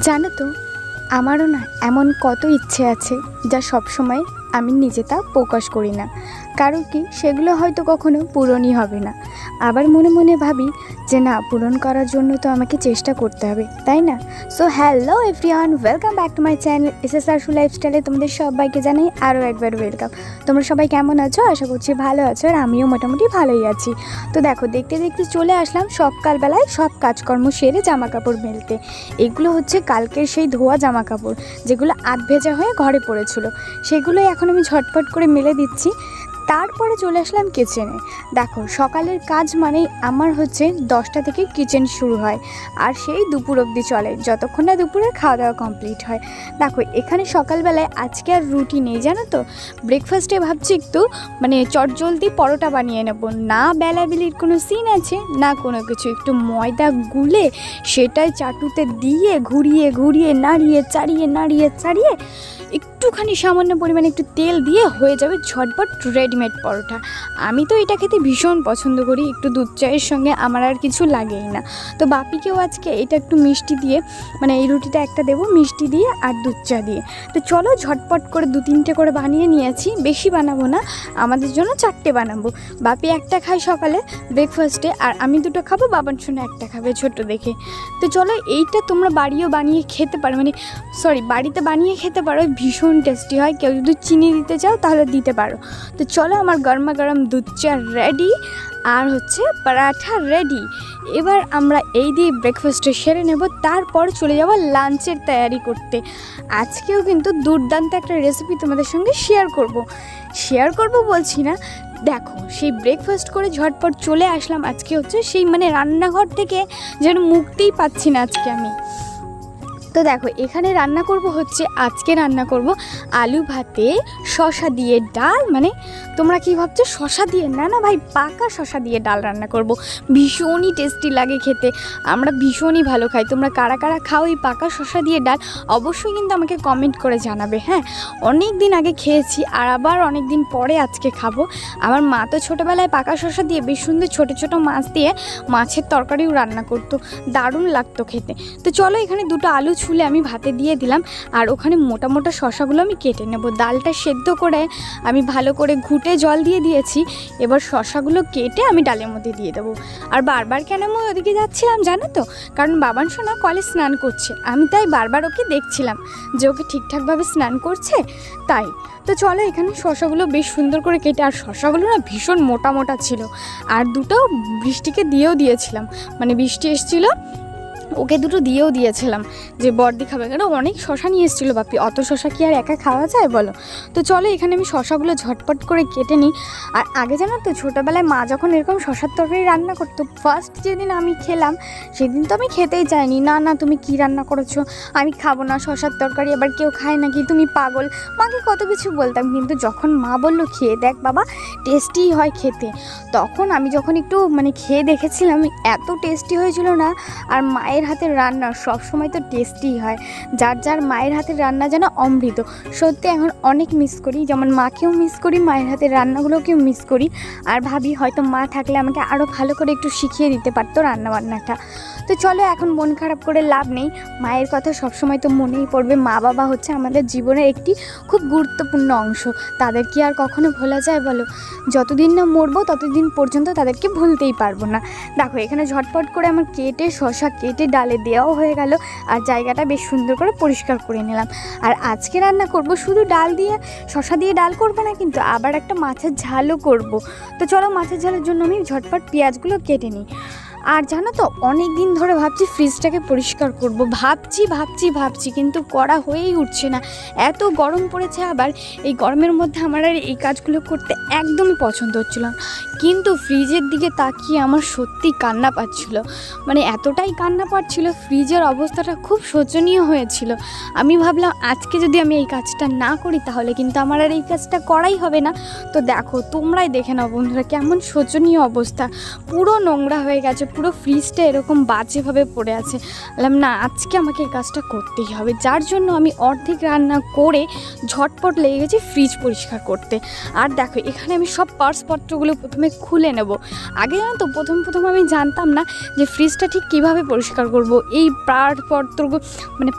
জানো তো, আমারও না এমন কত ইচ্ছে আছে যা সব সময় আমি নিজে তা প্রকাশ করি না। কারণ কি, সেগুলো হয়তো কখনো পূরণই হবে না। আবার মনে মনে ভাবি যে না, পূরণ করার জন্য তো আমাকে চেষ্টা করতে হবে, তাই না? So hello everyone, welcome back to my channel এসএসআরশু লাইফস্টাইলে তোমাদের সবাইকে জানাই আরও একবার ওয়েলকাম। তোমরা সবাই কেমন আছো? আশা করছি ভালো আছো, আর আমিও মোটামুটি ভালোই আছি। তো দেখো, দেখতে দেখতে চলে আসলাম সকালবেলায় সব কাজকর্ম সেরে জামা কাপড় মেলতে। এগুলো হচ্ছে কালকের সেই ধোয়া জামা কাপড়, যেগুলো আধ ভেজা হয়ে ঘরে পড়েছিল, সেগুলোই এখন আমি ঝটপট করে মেলে দিচ্ছি। তারপরে চলে আসলাম কিচেনে। দেখো, সকালের কাজ মানেই আমার হচ্ছে 10টা থেকে কিচেন শুরু হয়, আর সেই দুপুর অবধি চলে, যতক্ষণ না দুপুরে খাওয়া দাওয়া কমপ্লিট হয়। দেখো, এখানে সকালবেলায় আজকে আর রুটি নেই, জানো তো। ব্রেকফাস্টে ভাবছি একটু চটজলদি পরোটা বানিয়ে নেব। না বেলাবেলির কোনো সিন আছে, না কোনো কিছু। একটু ময়দা গুলে সেটাই চাটুতে দিয়ে ঘুরিয়ে ঘুরিয়ে নাড়িয়ে চাড়িয়ে একটুখানি সামান্য পরিমাণে একটু তেল দিয়ে হয়ে যাবে ঝটপট রেডিমেড পরোটা। আমি তো এটা খেতে ভীষণ পছন্দ করি, একটু দুধ চায়ের সঙ্গে আমার আর কিছু লাগেই না। তো বাপিকেও আজকে এটা একটু মিষ্টি দিয়ে, এই রুটিটা একটা দেবো মিষ্টি দিয়ে আর দুধ চা দিয়ে। তো চলো ঝটপট করে 2-3টে করে বানিয়ে নিয়েছি, বেশি বানাবো না, আমাদের জন্য 4টে বানাবো। বাপি একটা খায় সকালে ব্রেকফাস্টে, আর আমি 2টো খাবো, বাবার জন্য একটা খাবে ছোট্ট দেখে। তো চলো, এইটা তোমরা বানিয়ে খেতে পারো, বাড়িতে বানিয়ে খেতে পারো, ভীষণ টেস্টি হয়। কেউ যদি চিনি দিতে চাও তাহলে দিতে পারো। তো চলো, আমার গরমা গরম দুধ চা রেডি, আর হচ্ছে পরাঠা রেডি। এবার আমরা এই দিয়ে ব্রেকফাস্টে সেরে নেব, তারপর চলে যাব লাঞ্চের তৈরি করতে। আজকেও কিন্তু দুর্দান্ত একটা রেসিপি তোমাদের সঙ্গে শেয়ার করব বলছি না, দেখো, সেই ব্রেকফাস্ট করে ঝটপট চলে আসলাম। আজকে হচ্ছে সেই রান্নাঘর থেকে যেন মুক্তিই পাচ্ছি না আজকে আমি। তো দেখো, এখানে আজকে রান্না করব আলু ভাতে শসা দিয়ে ডাল। তোমরা কি ভাবছো, শসা দিয়ে? না ভাই, পাকা শসা দিয়ে ডাল রান্না করব। ভীষণই টেস্টি লাগে খেতে, আমরা ভীষণই ভালো খাই। তোমরা কারা কারা খাও এই পাকা শসা দিয়ে ডাল, অবশ্যই কিন্তু আমাকে কমেন্ট করে জানাবে। হ্যাঁ, অনেক দিন আগে খেয়েছি, আর আবার অনেক দিন পরে আজকে খাবো। আমার মা তো ছোটোবেলায় পাকা শসা দিয়ে বেশ সুন্দর ছোটো ছোটো মাছ দিয়ে মাছের তরকারিও রান্না করতো, দারুণ লাগতো খেতে। তো চলো, এখানে 2টো আলু ছুলে আমি ভাতে দিয়ে দিলাম, আর ওখানে মোটা মোটা শসাগুলো আমি কেটে নেব। ডালটা সেদ্ধ করে আমি ভালো করে ঘুটে জল দিয়ে দিয়েছি। এবার শসাগুলো কেটে আমি ডালের মধ্যে দিয়ে দেবো। আর বারবার কেন আমি ওদিকে যাচ্ছিলাম জানো তো, কারণ বাবান সোনা কলে স্নান করছে, আমি তাই বারবার ওকে দেখছিলাম যে ওকে ঠিকঠাকভাবে স্নান করছে, তাই। তো চলো, এখানে শসাগুলো বেশ সুন্দর করে কেটে, আর শসাগুলো না ভীষণ মোটা মোটা ছিল। আর 2টো বৃষ্টিকে দিয়েও দিয়েছিলাম, বৃষ্টি এসেছিলো, ওকে 2টো দিয়েও দিয়েছিলাম যে বর্দি খাবে, কারণ অনেক শসা নিয়ে এসেছিলো বাপি। অত শসা কি আর একা খাওয়া যায় বলো? তো চলো, এখানে আমি শসাগুলো ঝটপট করে কেটে নিই। আর আগে জানো তো, ছোটোবেলায় মা যখন এরকম শসার তরকারি রান্না করতো, ফার্স্ট যেদিন আমি খেলাম সেদিন তো আমি খেতেই চাইনি। না তুমি কি রান্না করেছো, আমি খাবো না শসার তরকারি, আবার কেউ খায় নাকি, তুমি পাগল, মাকে কত কিছু বলতাম। কিন্তু যখন মা বললো খেয়ে দেখ বাবা, টেস্টি হয় খেতে, তখন আমি যখন একটু খেয়ে দেখেছিলাম, এত টেস্টি হয়েছিল না। আর মায়ের হাতের রান্না সবসময় তো টেস্টিই হয়, যার মায়ের হাতের রান্না যেন অমৃত। সত্যি এখন অনেক মিস করি, যেমন মাকেও মিস করি, মায়ের হাতের রান্নাগুলোকেও মিস করি। আর ভাবি হয়তো মা থাকলে আমাকে আরও ভালো করে একটু শিখিয়ে দিতে পারতো রান্নাবান্নাটা। তো চলো, এখন মন খারাপ করে লাভ নেই, মায়ের কথা সবসময় তো মনেই পড়বে। মা বাবা হচ্ছে আমাদের জীবনের একটি খুব গুরুত্বপূর্ণ অংশ, তাদের কি আর কখনো ভোলা যায় বলো? যতদিন না মরবো ততদিন পর্যন্ত তাদেরকে ভুলতেই পারবো না। দেখো, এখানে ঝটপট করে আমার শসা কেটে ডালে দেওয়াও হয়ে গেল, আর জায়গাটা বেশ সুন্দর করে পরিষ্কার করে নিলাম। আর আজকে রান্না করব শুধু ডাল দিয়ে, শসা দিয়ে ডাল করবো না কিন্তু, আবার একটা মাছের ঝালও করব। তো চলো, মাছের ঝালের জন্য আমি ঝটপট পেঁয়াজগুলো কেটে নিই। আর জানো তো, অনেক দিন ধরে ভাবছি ফ্রিজটাকে পরিষ্কার করব, ভাবছি কিন্তু করা হয়েই উঠছে না। এত গরম পড়েছে, আবার এই গরমের মধ্যে আমার আর এই কাজগুলো করতে একদমই পছন্দ হচ্ছিল না। কিন্তু ফ্রিজের দিকে তাকিয়ে আমার সত্যি কান্না পাচ্ছিল, এতটাই কান্না পাচ্ছিল, ফ্রিজের অবস্থাটা খুব শোচনীয় হয়েছিল। আমি ভাবলাম আজকে যদি আমি এই কাজটা না করি তাহলে কিন্তু আমার আর এই কাজটা করাই হবে না। তো দেখো, তোমরাই দেখে নাও বন্ধুরা, কেমন শোচনীয় অবস্থা, পুরো নোংরা হয়ে গেছে, পুরো ফ্রিজটা এরকম বাজেভাবে পড়ে আছে। বললাম না, আজকে আমাকে এই কাজটা করতেই হবে, যার জন্য আমি অর্ধেক রান্না করে ঝটপট লেগে গেছি ফ্রিজ পরিষ্কার করতে। আর দেখো এখানে আমি সব পার্সপত্রগুলো প্রথমে খুলে নেব। আগে জানো তো প্রথম আমি জানতাম না যে ফ্রিজটা ঠিক কীভাবে পরিষ্কার করব, এই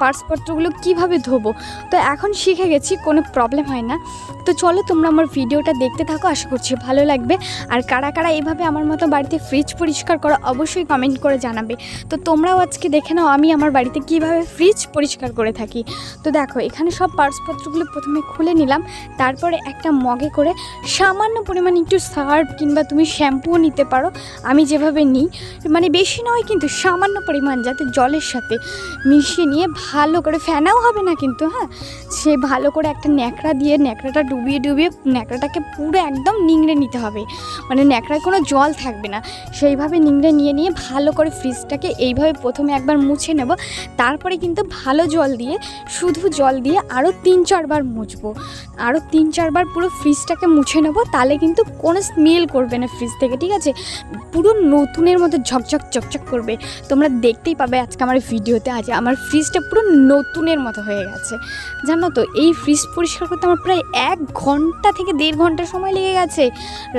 পার্সপত্রগুলো কীভাবে ধোবো। তো এখন শিখে গেছি, কোনো প্রবলেম হয় না। তো চলো তোমরা আমার ভিডিওটা দেখতে থাকো, আশা করছি ভালো লাগবে। আর কারা কারা এইভাবে আমার মতো বাড়িতে ফ্রিজ পরিষ্কার করো অবশ্যই কমেন্ট করে জানাবে। তো তোমরাও আজকে দেখে নাও আমি আমার বাড়িতে কিভাবে ফ্রিজ পরিষ্কার করে থাকি। তো দেখো এখানে সব পার্সপত্রগুলো প্রথমে খুলে নিলাম, তারপরে একটা মগে করে সামান্য পরিমাণে একটু সার্ফ কিংবা তুমি শ্যাম্পুও নিতে পারো, আমি যেভাবে নিই মানে বেশি নয় কিন্তু সামান্য পরিমাণ, যাতে জলের সাথে মিশিয়ে নিয়ে ভালো করে, ফেনাও হবে না কিন্তু, হ্যাঁ, সে ভালো করে একটা ন্যাকড়া দিয়ে ন্যাকড়াটা ডুবিয়ে ন্যাকড়াটাকে পুরো একদম নিংড়ে নিতে হবে, মানে ন্যাকড়ায় কোনো জল থাকবে না, সেইভাবে নিংড়ে নিয়ে ভালো করে ফ্রিজটাকে এইভাবে প্রথমে একবার মুছে নেব। তারপরে কিন্তু ভালো জল দিয়ে, শুধু জল দিয়ে আরও 3-4 বার মুছবো, আরও 3-4 বার পুরো ফ্রিজটাকে মুছে নেব। তাহলে কিন্তু কোনো স্মেল করবে না ফ্রিজ থেকে, ঠিক আছে, পুরো নতুনের মতো ঝকঝক চকচক করবে। তোমরা দেখতেই পাবে আজকে আমার ভিডিওতে, আজ আমার ফ্রিজটা পুরো নতুনের মতো হয়ে গেছে। জানো তো এই ফ্রিজ পরিষ্কার করতে আমার প্রায় 1 ঘন্টা থেকে 1.5 ঘন্টা সময় লেগে গেছে।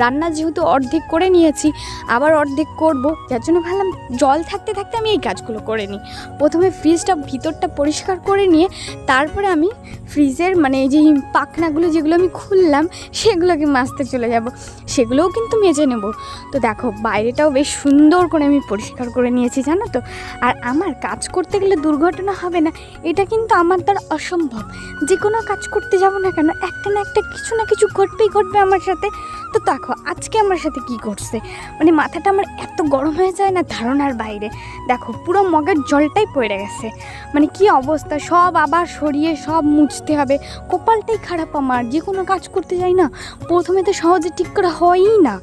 রান্না যেহেতু অর্ধেক করে নিয়েছি, আবার অর্ধেক করব, যার জন্য ভাবলাম জল থাকতে থাকতে আমি এই কাজগুলো করে নিই। প্রথমে ফ্রিজটা ভিতরটা পরিষ্কার করে নিয়ে তারপরে আমি ফ্রিজের মানে এই যে পাখনাগুলো যেগুলো আমি খুললাম সেগুলোকে মাজতে চলে যাব, সেগুলোও কিন্তু মেজে নেব। তো দেখো বাইরেটাও বেশ সুন্দর করে আমি পরিষ্কার করে নিয়েছি, জানো তো। আর আমার কাজ করতে গেলে দুর্ঘটনা হবে না এটা কিন্তু আমার দ্বারা অসম্ভব। যে কোনো কাজ করতে যাব না কেন একটা না একটা কিছু না কিছু ঘটবে আমার সাথে। তো দেখো আজকে আমার সাথে কি ঘটছে, মানে মাথাটা আমার এত গরম হয়ে যায় না ধারণার বাইরে। দেখো পুরো মগের জলটাই পড়ে গেছে, মানে কি অবস্থা, সব আবার সরিয়ে সব মুছতে হবে। কপালটাই খারাপ আমার, যে কোনো কাজ করতে যাই না প্রথমে তো সহজে ঠিক করা হয়ই না,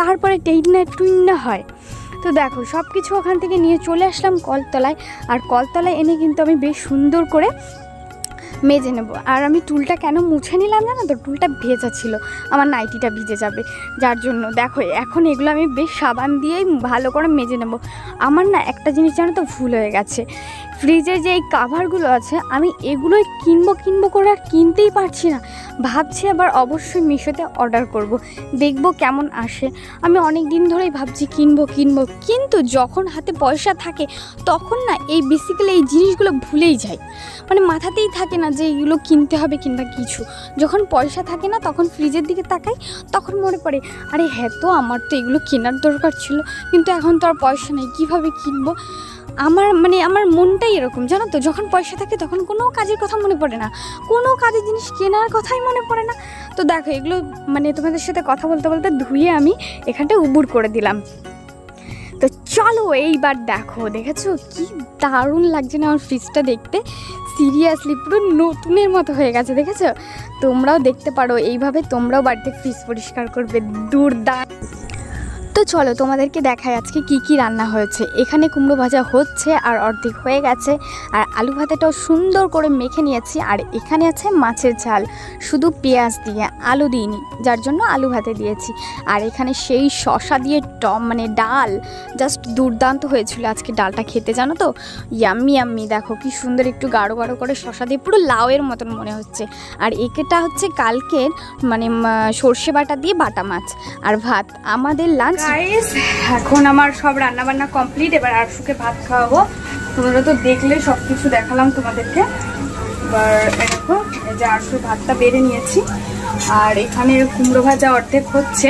তারপরে টুইন্না হয়। তো দেখো সব কিছু ওখান থেকে নিয়ে চলে আসলাম কলতলায়, আর কলতলায় এনে কিন্তু আমি বেশ সুন্দর করে মেজে নেব। আর আমি টুলটা কেন মুছে নিলাম জানো তো, টুলটা ভেজা ছিল, আমার নাইটিটা ভিজে যাবে, যার জন্য দেখো এখন এগুলো আমি বেশ সাবান দিয়েই ভালো করে মেজে নেব। আমার না একটা জিনিস জানো তো ভুল হয়ে গেছে, ফ্রিজের যে এই কাভারগুলো আছে আমি এগুলোই কিনবো করে আর কিনতেই পারছি না। ভাবছি আবার অবশ্যই মিশোতে অর্ডার করব, দেখব কেমন আসে। আমি অনেক দিন ধরেই ভাবছি কিনবো, কিন্তু যখন হাতে পয়সা থাকে তখন না এই বেসিক্যালি এই জিনিসগুলো ভুলেই যাই, মানে মাথাতেই থাকে না যে এইগুলো কিনতে হবে কিংবা কিছু। যখন পয়সা থাকে না তখন ফ্রিজের দিকে তাকাই, তখন মনে পড়ে আরে হ্যাঁ তো আমার তো এগুলো কেনার দরকার ছিল, কিন্তু এখন তো আর পয়সা নেই, কীভাবে কিনবো। আমার মনটাই এরকম জানো তো, যখন পয়সা থাকে তখন কোনো কাজের কথা মনে পড়ে না, কোনো কাজের জিনিস কেনার কথাই মনে পড়ে না। তো দেখো এগুলো মানে তোমাদের সাথে কথা বলতে বলতে ধুয়ে আমি এখানটা উবুড় করে দিলাম। তো চলো এইবার দেখেছো কি দারুণ লাগছে না আমার ফ্রিজটা দেখতে, সিরিয়াসলি পুরো নতুনের মতো হয়ে গেছে, দেখেছো। তোমরাও দেখতে পারো এইভাবে, তোমরাও বাড়িতে ফ্রিজ পরিষ্কার করবে, দুর্দান্ত। তো চলো তোমাদেরকে দেখাই আজকে কি কি রান্না হয়েছে। এখানে কুমড়ো ভাজা হচ্ছে আর অর্ধেক হয়ে গেছে, আর আলু ভাতেটাও সুন্দর করে মেখে নিয়েছি। আর এখানে আছে মাছের ঝাল, শুধু পেঁয়াজ দিয়ে, আলু দিইনি, যার জন্য আলু ভাতে দিয়েছি। আর এখানে সেই শসা দিয়ে মানে ডাল, জাস্ট দুর্দান্ত হয়েছিল আজকে ডালটা খেতে, জানো তো, ইয়াম্মি। দেখো কি সুন্দর একটু গাঢ় করে শসা দিয়ে, পুরো লাউয়ের মতন মনে হচ্ছে। আর এটা হচ্ছে কালকের মানে সর্ষে বাটা দিয়ে বাটা মাছ আর ভাত। আমাদের লাঞ্চ গাইস, এখন আমার সব রান্নাবান্না কমপ্লিট, এবার আরশুকে ভাত খাওয়াবো। তোমরা তো দেখলে সব কিছু দেখালাম তোমাদেরকে। এবার দেখো এই যে আরশুর ভাতটা বেড়ে নিয়েছি, আর এখানে কুমড়ো ভাজা অর্ধেক হচ্ছে,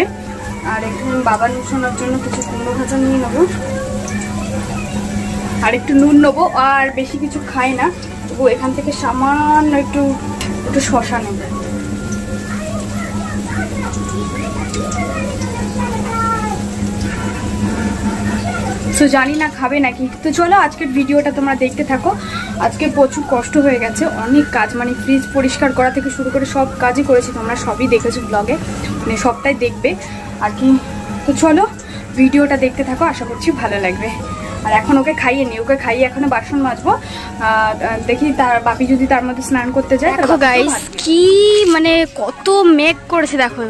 আর এখানে বাবা নুশোনার জন্য কিছু কুমড়ো ভাজা নিয়ে নেবো, আর একটু নুন নেবো। আর বেশি কিছু খাই না, তবু এখান থেকে সামান্য একটু শসা নেবো। সো জানি না খাবে নাকি। তো চলো আজকের ভিডিওটা তোমরা দেখতে থাকো। আজকে প্রচুর কষ্ট হয়ে গেছে, অনেক কাজ, মানে ফ্রিজ পরিষ্কার করা থেকে শুরু করে সব কাজই করেছি, তোমরা সবই দেখেছো ব্লগে, মানে সবটাই দেখবে আর কি। তো চলো ভিডিওটা দেখতে থাকো, আশা করছি ভালো লাগবে। আর এখন ওকে খাইয়ে নি, ওকে খাইয়ে এখনো বাসন মাজবো, দেখি তার বাপি যদি তার মধ্যে স্নান করতে যায়। দেখো গাইস কি মানে কত মেঘ করেছে, দেখো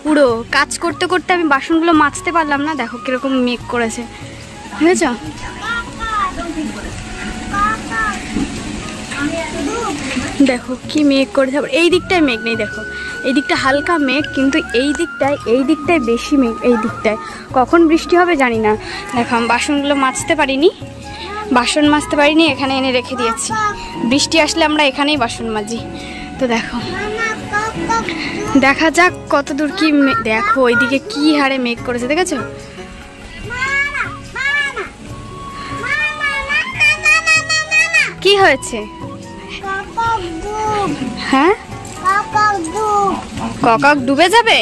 পুরো কাজ করতে করতে আমি বাসনগুলো মাজতে পারলাম না, দেখো কিরকম মেঘ করেছে। বুঝেছ? দেখো কি মেঘ করেছে, আবার এই দিকটায় মেঘ নেই, দেখো এই দিকটা হালকা মেঘ, কিন্তু এই দিকটায় বেশি মেঘ। এই দিকটায় কখন বৃষ্টি হবে জানি না। দেখো আমি বাসনগুলো মাজতে পারিনি, এখানে এনে রেখে দিয়েছি। বৃষ্টি আসলে আমরা এখানেই বাসন মাজি। তো দেখো দেখা যাক কত দূর কি। দেখো ওইদিকে কি হারে মেঘ করেছে, দেখেছো? কি হয়েছে? হ্যাঁ, কাকাক ডুবে যাবে?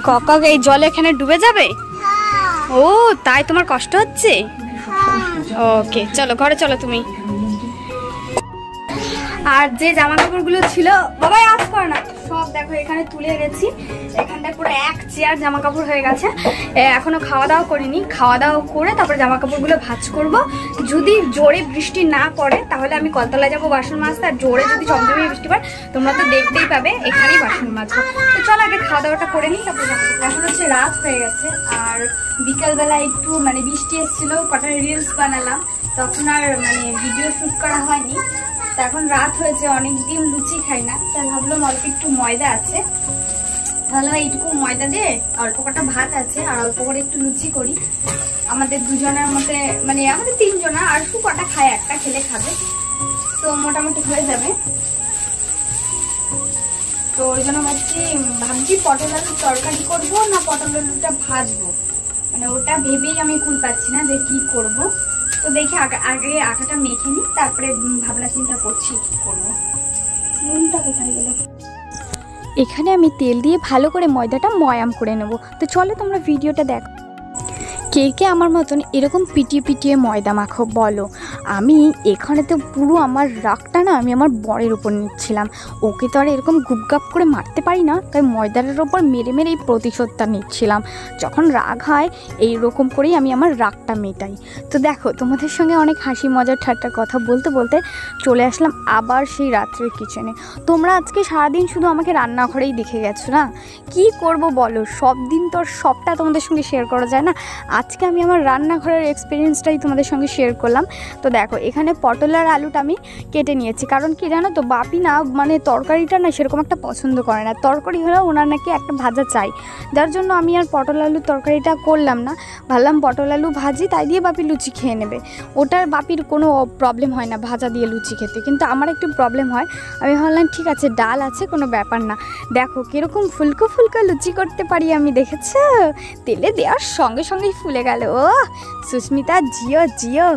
কাকাক এই জলে এখানে ডুবে যাবে? ও তাই তোমার কষ্ট হচ্ছে? ওকে চলো ঘরে চলো তুমি। আর যে জামা কাপড়গুলো ছিল, বাবা আজ করে না, সব দেখো এখানে তুলে এনেছি। এখানটা পুরো এক চেয়ার জামা কাপড় হয়ে গেছে। এখনো খাওয়া দাওয়া করিনি, খাওয়া দাওয়া করে তারপরে জামা কাপড়গুলো ভাঁজ করব। যদি জোরে বৃষ্টি না পড়ে তাহলে আমি কলতলায় যাবো বাসন মাজতে, আর জোরে যদি চমচমিয়ে বৃষ্টি পড়ে তোমরা তো দেখতেই পাবে, এখানেই বাসন মাজবো। তো চলো আগে খাওয়া দাওয়াটা করে নিই, তারপরে এখন হচ্ছে রাত হয়ে গেছে। আর বিকালবেলা একটু মানে বৃষ্টি এসেছিল, কটা রিলস বানালাম, তখন আর মানে ভিডিও শুট করা হয়নি। তো এখন রাত হয়েছে, অনেকদিন লুচি খাই না, তাই ভাবলাম অল্প একটু ময়দা আছে, তাহলে এইটুকু ময়দা দিয়ে অল্প কটা ভাত আছে আর অল্প করে একটু লুচি করি। আমাদের দুজনের মধ্যে মানে আমাদের তিনজনা, আর একটু কটা খায়, একটা খেলে খাবে, তো মোটামুটি হয়ে যাবে। তো ওই জন্য ভাবছি পটল আলুর তরকারি করবো না পটল আলুটা ভাজবো, মানে ওটা ভেবেই আমি কুল পাচ্ছি না যে কি করব। তো দেখি আগে আটাটা মেখে নিই, তারপরে ভাবনা চিন্তা করছি কি করবো। নুনটা কোথায় গেল? এখানে আমি তেল দিয়ে ভালো করে ময়দাটা ময়াম করে নেব। তো চলো তোমরা ভিডিওটা দেখো। কে কে আমার মতন এরকম পিটিয়ে পিটিয়ে ময়দা মাখো বলো। আমি এখানে তো পুরো আমার রাগটা না আমি আমার বরের ওপর নিচ্ছিলাম। ওকে তো আর এরকম গুপগাপ করে মারতে পারি না, তাই ময়দাটার ওপর মেরে মেরে এই প্রতিশোধটা নিচ্ছিলাম। যখন রাগ হয় এইরকম করেই আমি আমার রাগটা মেটাই। তো দেখো তোমাদের সঙ্গে অনেক হাসি মজার ঠাট্টার কথা বলতে বলতে চলে আসলাম আবার সেই রাত্রের কিচেনে। তোমরা আজকে সারাদিন শুধু আমাকে রান্নাঘরেই দেখে গেছো না, কি করব বলো, সব দিন তো সবটা তোমাদের সঙ্গে শেয়ার করা যায় না। আজকে আমি আমার রান্নাঘরের এক্সপিরিয়েন্সটাই তোমাদের সঙ্গে শেয়ার করলাম। তো দেখো এখানে পটল আর আলুটা আমি কেটে নিয়েছি, কারণ কি জানো তো, বাপি না মানে তরকারিটা না সেরকম একটা পছন্দ করে না, তরকারি হলেও ওনার নাকি একটা ভাজা চাই, যার জন্য আমি আর পটল আলুর তরকারিটা করলাম না। ভাবলাম পটল আলু ভাজি, তাই দিয়ে বাপি লুচি খেয়ে নেবে। ওটার বাপির কোনো প্রবলেম হয় না ভাজা দিয়ে লুচি খেতে, কিন্তু আমার একটু প্রবলেম হয়। আমি ভাবলাম ঠিক আছে ডাল আছে, কোনো ব্যাপার না। দেখো কীরকম ফুলকো ফুলকো লুচি করতে পারি আমি, দেখেছো? তেলে দেওয়ার সঙ্গে সঙ্গেই ফুলে গেল। ও সুস্মিতা জিও জিও।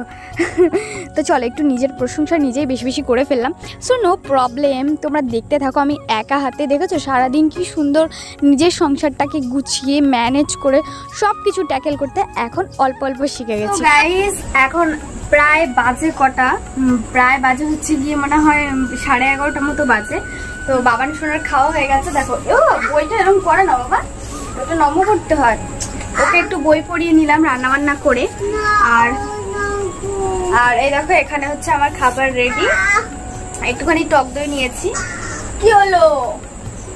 তো চলো একটু নিজের প্রশংসা নিজেই বেশি বেশি করে ফেললাম। সো নো প্রবলেম, তোমরা দেখতে থাকো। আমি একা হাতে দেখেছো সারাদিন কি সুন্দর নিজের সংসারটাকে গুছিয়ে ম্যানেজ করে সব কিছু ট্যাকেল করতে এখন অল্প অল্প শিখে গেছি। গাইস এখন প্রায় বাজে কটা, প্রায় বাজে হচ্ছে গিয়ে মনে হয় 11:30 মতো বাজে। তো বাবান সোনার খাওয়া হয়ে গেছে। দেখো ও বইটা এরকম করে না বাবা, ওটা নম করতে হয়। ওকে একটু বই পড়িয়ে নিলাম রান্না বান্না করে। আর আর এই দেখো এখানে হচ্ছে আমার খাবার রেডি। একটুখানি টক দই নিয়েছি। কি হলো,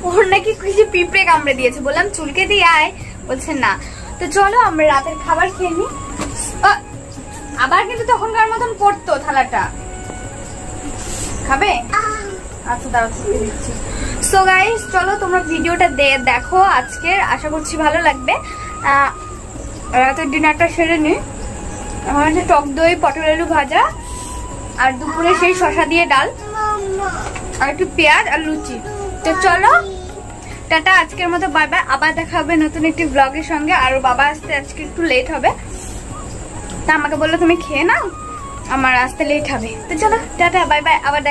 ওর নাকি কিছু পিঁপড়ে কামড়ে দিয়েছে, বললাম চুলকে দিয়ে আয়, বলছে না। তো চলো আমরা রাতের খাবার খেয়ে নিই। আবার কিন্তু তখনকার মতন পড়তো থালাটা, খাবে? আচ্ছা দাঁড়াও দিচ্ছি। সো গাইস চলো তোমরা ভিডিওটা দেখো আজকের, আশা করছি ভালো লাগবে। রাতের ডিনারটা সেরে নিই। আমার হচ্ছে টক দই, পটল আলু ভাজা, আর দুপুরে সেই শসা দিয়ে ডাল, আর একটু পেঁয়াজ আর লুচি। তো চলো টাটা, আজকের মতো বাই বাই। আবার দেখা হবে নতুন একটি ব্লগের সঙ্গে। আর বাবা আসতে আজকে একটু লেট হবে, তা আমাকে বললো তুমি খেয়ে নাও, আমার আসতে লেট হবে। তো চলো টাটা বাই বাই, আবার দেখা।